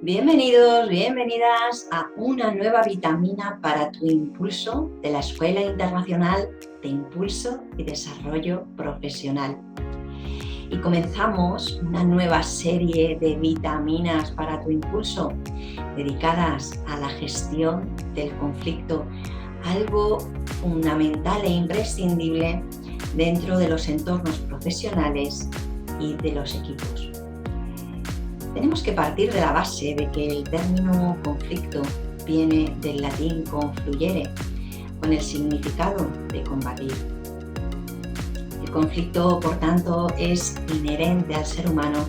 Bienvenidos, bienvenidas a una nueva vitamina para tu impulso de la Escuela Internacional de Impulso y Desarrollo Profesional. Y comenzamos una nueva serie de vitaminas para tu impulso dedicadas a la gestión del conflicto, algo fundamental e imprescindible dentro de los entornos profesionales y de los equipos. Tenemos que partir de la base de que el término conflicto viene del latín confluere, con el significado de combatir. El conflicto, por tanto, es inherente al ser humano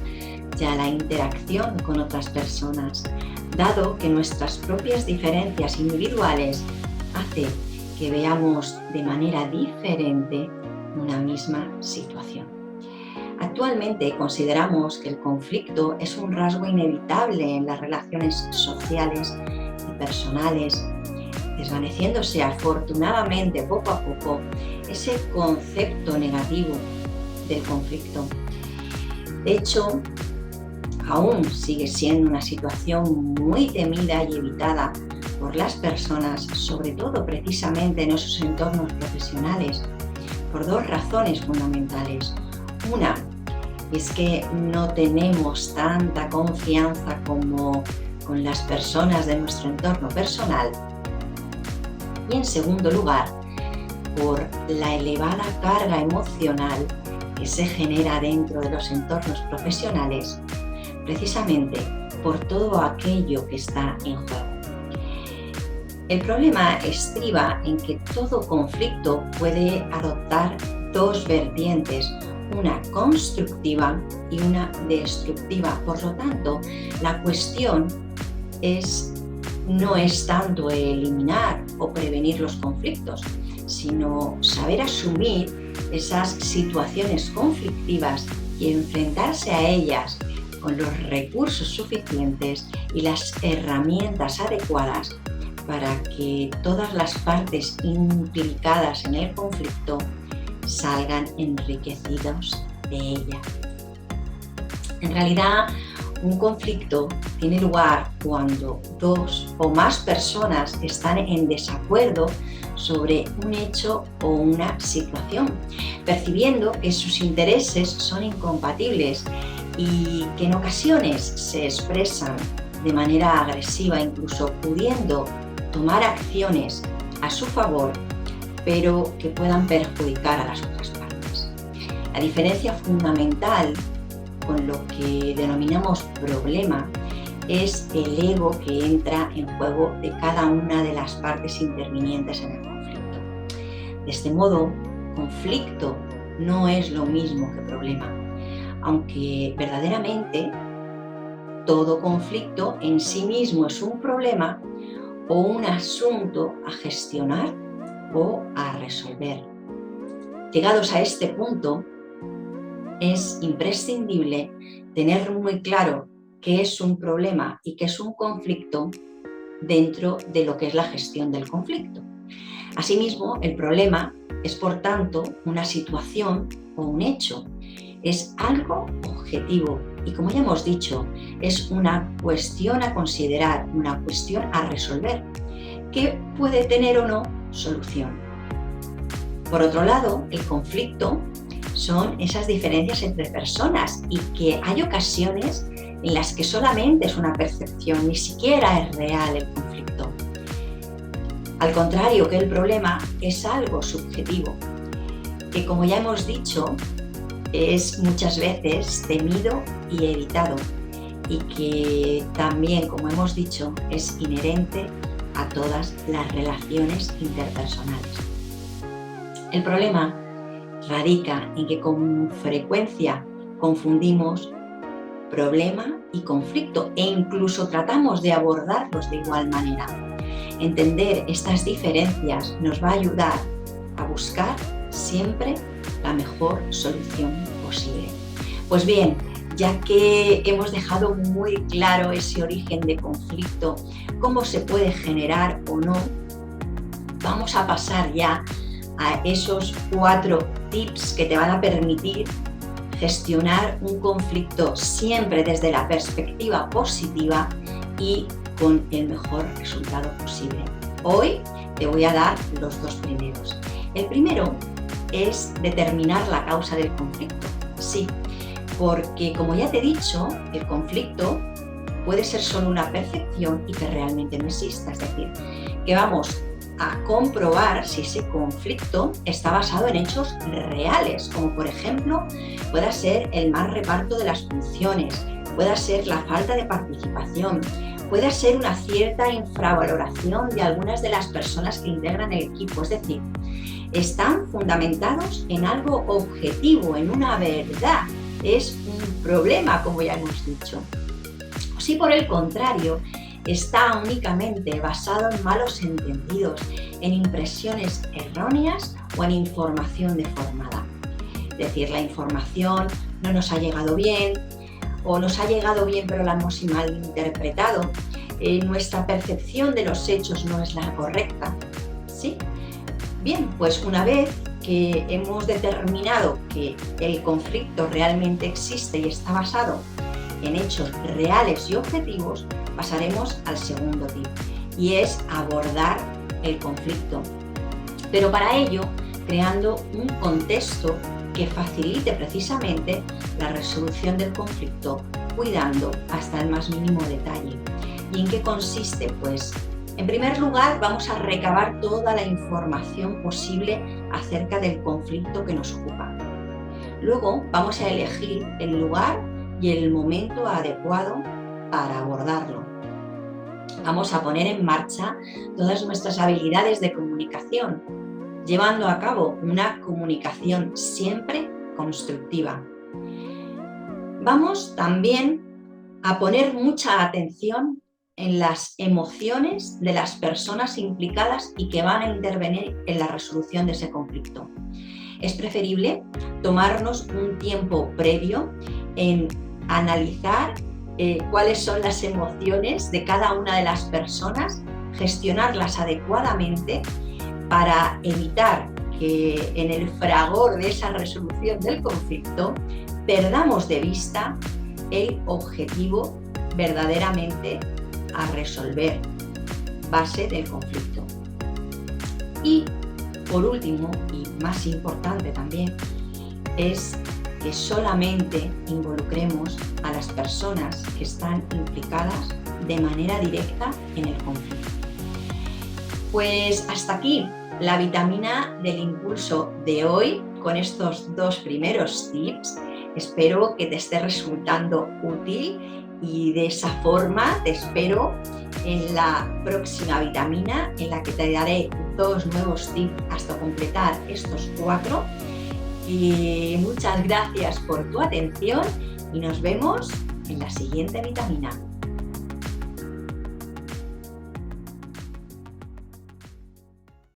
y a la interacción con otras personas, dado que nuestras propias diferencias individuales hacen que veamos de manera diferente una misma situación. Actualmente consideramos que el conflicto es un rasgo inevitable en las relaciones sociales y personales, desvaneciéndose afortunadamente poco a poco ese concepto negativo del conflicto. De hecho, aún sigue siendo una situación muy temida y evitada por las personas, sobre todo precisamente en esos entornos profesionales, por dos razones fundamentales. Una es que no tenemos tanta confianza como con las personas de nuestro entorno personal. Y en segundo lugar, por la elevada carga emocional que se genera dentro de los entornos profesionales, precisamente por todo aquello que está en juego. El problema estriba en que todo conflicto puede adoptar dos vertientes, una constructiva y una destructiva. Por lo tanto, la cuestión no es tanto eliminar o prevenir los conflictos, sino saber asumir esas situaciones conflictivas y enfrentarse a ellas con los recursos suficientes y las herramientas adecuadas para que todas las partes implicadas en el conflicto salgan enriquecidos de ella. En realidad, un conflicto tiene lugar cuando dos o más personas están en desacuerdo sobre un hecho o una situación, percibiendo que sus intereses son incompatibles y que en ocasiones se expresan de manera agresiva, incluso pudiendo tomar acciones a su favor, pero que puedan perjudicar a las otras partes. La diferencia fundamental con lo que denominamos problema es el ego que entra en juego de cada una de las partes intervinientes en el conflicto. De este modo, conflicto no es lo mismo que problema, aunque verdaderamente todo conflicto en sí mismo es un problema o un asunto a gestionar o a resolver. Llegados a este punto, es imprescindible tener muy claro qué es un problema y qué es un conflicto dentro de lo que es la gestión del conflicto. Asimismo, el problema es, por tanto, una situación o un hecho. Es algo objetivo y, como ya hemos dicho, es una cuestión a considerar, una cuestión a resolver, que puede tener o no solución. Por otro lado, el conflicto son esas diferencias entre personas y que hay ocasiones en las que solamente es una percepción, ni siquiera es real el conflicto. Al contrario que el problema es algo subjetivo, que, como ya hemos dicho, es muchas veces temido y evitado y que también, como hemos dicho, es inherente a todas las relaciones interpersonales. El problema radica en que con frecuencia confundimos problema y conflicto e incluso tratamos de abordarlos de igual manera. Entender estas diferencias nos va a ayudar a buscar siempre la mejor solución posible. Pues bien, ya que hemos dejado muy claro ese origen de conflicto, cómo se puede generar o no, vamos a pasar ya a esos 4 tips que te van a permitir gestionar un conflicto siempre desde la perspectiva positiva y con el mejor resultado posible. Hoy te voy a dar los dos primeros. El primero es determinar la causa del conflicto. Sí, porque como ya te he dicho, el conflicto puede ser solo una percepción y que realmente no exista. Es decir, que vamos a comprobar si ese conflicto está basado en hechos reales, como por ejemplo pueda ser el mal reparto de las funciones, pueda ser la falta de participación, puede ser una cierta infravaloración de algunas de las personas que integran el equipo. Es decir, están fundamentados en algo objetivo, en una verdad. Es un problema, como ya hemos dicho. O si por el contrario, está únicamente basado en malos entendidos, en impresiones erróneas o en información deformada. Es decir, la información no nos ha llegado bien, o nos ha llegado bien pero la hemos malinterpretado, nuestra percepción de los hechos no es la correcta, ¿sí? Bien, pues una vez que hemos determinado que el conflicto realmente existe y está basado en hechos reales y objetivos, pasaremos al segundo tip, y es abordar el conflicto. Pero para ello, creando un contexto que facilite precisamente la resolución del conflicto, cuidando hasta el más mínimo detalle. ¿Y en qué consiste? Pues, en primer lugar, vamos a recabar toda la información posible acerca del conflicto que nos ocupa. Luego, vamos a elegir el lugar y el momento adecuado para abordarlo. Vamos a poner en marcha todas nuestras habilidades de comunicación, llevando a cabo una comunicación siempre constructiva. Vamos también a poner mucha atención en las emociones de las personas implicadas y que van a intervenir en la resolución de ese conflicto. Es preferible tomarnos un tiempo previo en analizar cuáles son las emociones de cada una de las personas, gestionarlas adecuadamente para evitar que en el fragor de esa resolución del conflicto perdamos de vista el objetivo verdaderamente a resolver, base del conflicto. Y por último, y más importante también, es que solamente involucremos a las personas que están implicadas de manera directa en el conflicto. Pues hasta aquí la vitamina del impulso de hoy con estos dos primeros tips. Espero que te esté resultando útil y de esa forma te espero en la próxima vitamina, en la que te daré dos nuevos tips hasta completar estos 4. Y muchas gracias por tu atención y nos vemos en la siguiente vitamina.